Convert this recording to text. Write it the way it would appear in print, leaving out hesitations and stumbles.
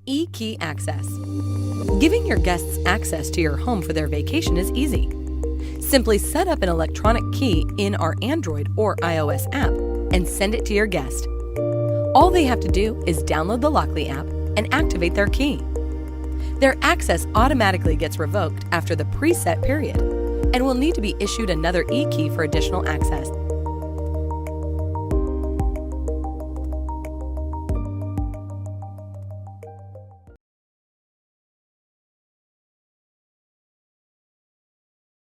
E-key access. Giving your guests access to your home for their vacation is easy. Simply set up an electronic key in our Android or iOS app and send it to your guest. All they have to do is download the Lockly app and activate their key. Their access automatically gets revoked after the preset period and will need to be issued another e-key for additional access.